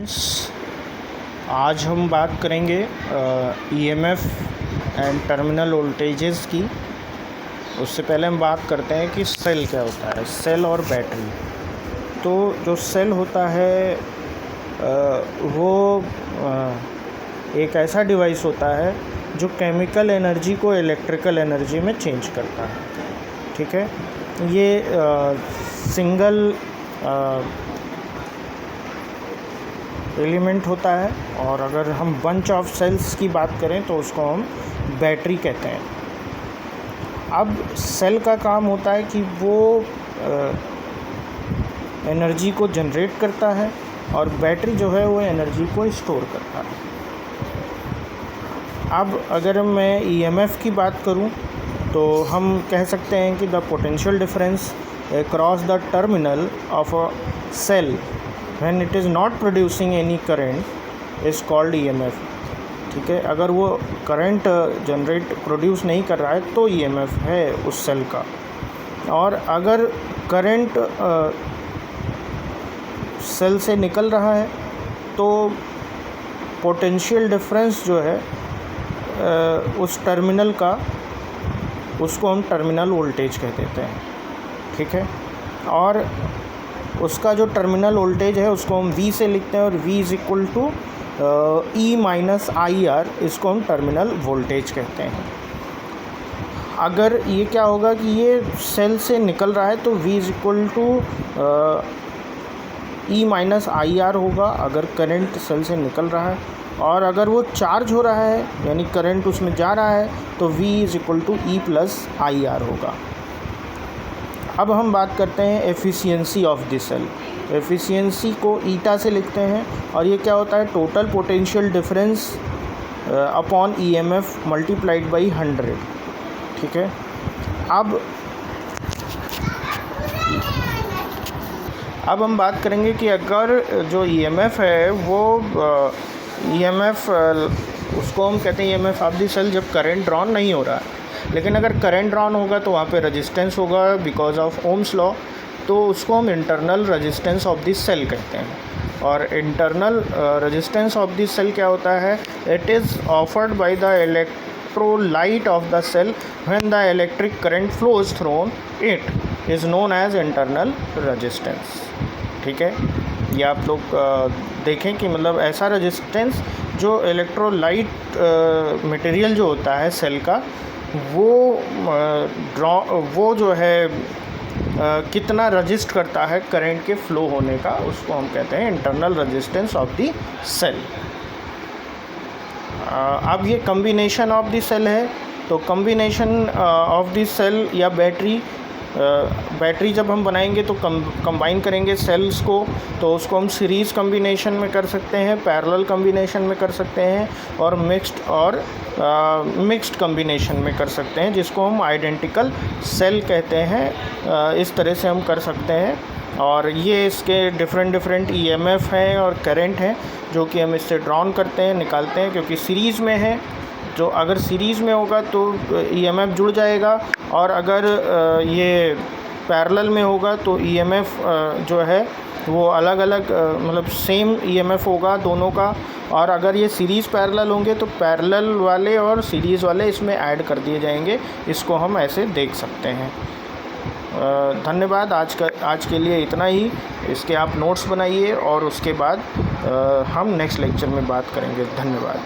आज हम बात करेंगे ईएमएफ एंड टर्मिनल वोल्टेजेस की। उससे पहले हम बात करते हैं कि सेल क्या होता है, सेल और बैटरी। तो जो सेल होता है वो एक ऐसा डिवाइस होता है जो केमिकल एनर्जी को इलेक्ट्रिकल एनर्जी में चेंज करता है। ठीक है, ये सिंगल एलिमेंट होता है, और अगर हम बंच ऑफ सेल्स की बात करें तो उसको हम बैटरी कहते हैं। अब सेल का काम होता है कि वो एनर्जी को जनरेट करता है, और बैटरी जो है वो एनर्जी को स्टोर करता है। अब अगर मैं ईएमएफ की बात करूं तो हम कह सकते हैं कि the potential difference across the terminal of a cell when it is not producing any current is called EMF। ठीक है, अगर वो करंट जनरेट प्रोड्यूस नहीं कर रहा है तो EMF है उस सेल का। और अगर करंट सेल से निकल रहा है तो पोटेंशियल डिफरेंस जो है उस टर्मिनल का, उसको हम टर्मिनल वोल्टेज कह देते हैं। ठीक है, और उसका जो टर्मिनल वोल्टेज है उसको हम V से लिखते हैं, और V is equal to E minus IR, इसको हम टर्मिनल वोल्टेज कहते हैं। अगर ये क्या होगा कि ये सेल से निकल रहा है तो V is equal to E minus IR होगा अगर करंट सेल से निकल रहा है, और अगर वो चार्ज हो रहा है यानी करंट उसमें जा रहा है तो V is equal to E plus IR होगा। अब हम बात करते हैं efficiency of the cell. Efficiency को ईटा से लिखते हैं, और ये क्या होता है, total potential difference upon EMF multiplied by 100। ठीक है, अब हम बात करेंगे कि अगर जो ईएमएफ है वो ईएमएफ उसको हम कहते हैं ईएमएफ ऑफ द सेल जब करंट ड्रॉन नहीं हो रहा है। लेकिन अगर करंट ड्रॉन होगा तो वहाँ पे रेजिस्टेंस होगा बिकॉज ऑफ ओम्स लॉ, तो उसको हम internal resistance of this cell कहते हैं। और internal resistance of this cell क्या होता है, it is offered by the electrolyte of the cell when the electric current flows through it is known as internal resistance. ठीक है, ये आप लोग देखें कि मतलब ऐसा रेजिस्टेंस जो इलेक्ट्रोलाइट मटेरियल जो होता है सेल का, वो जो है कितना रजिस्ट करता है करंट के फ्लो होने का, उसको हम कहते हैं internal resistance of the cell. अब ये कम्बिनेशन ऑफ द सेल है, तो कम्बिनेशन ऑफ द सेल या बैटरी जब हम बनाएंगे तो कंबाइन करेंगे सेल्स को, तो उसको हम सीरीज़ कम्बिनेशन में कर सकते हैं, पैरेलल कम्बिनेशन में कर सकते हैं, और मिक्स्ड कम्बिनेशन में कर सकते हैं, जिसको हम आइडेंटिकल सेल कहते हैं। इस तरह से हम कर सकते हैं, और ये इसके डिफरेंट ईएमएफ हैं और करंट हैं जो कि हम इससे ड्रॉन करते हैं, निकालते हैं, क्योंकि सीरीज़ में है। जो अगर सीरीज़ में होगा तो ईएमएफ जुड़ जाएगा, और अगर ये पैरेलल में होगा तो ईएमएफ जो है वो अलग अलग मतलब सेम ईएमएफ होगा दोनों का। और अगर ये सीरीज़ पैरेलल होंगे तो पैरेलल वाले और सीरीज़ वाले इसमें ऐड कर दिए जाएंगे। इसको हम ऐसे देख सकते हैं। धन्यवाद। आज के लिए इतना ही। इसके आप नोट्स बनाइए और उसके बाद हम नेक्स्ट लेक्चर में बात करेंगे। धन्यवाद।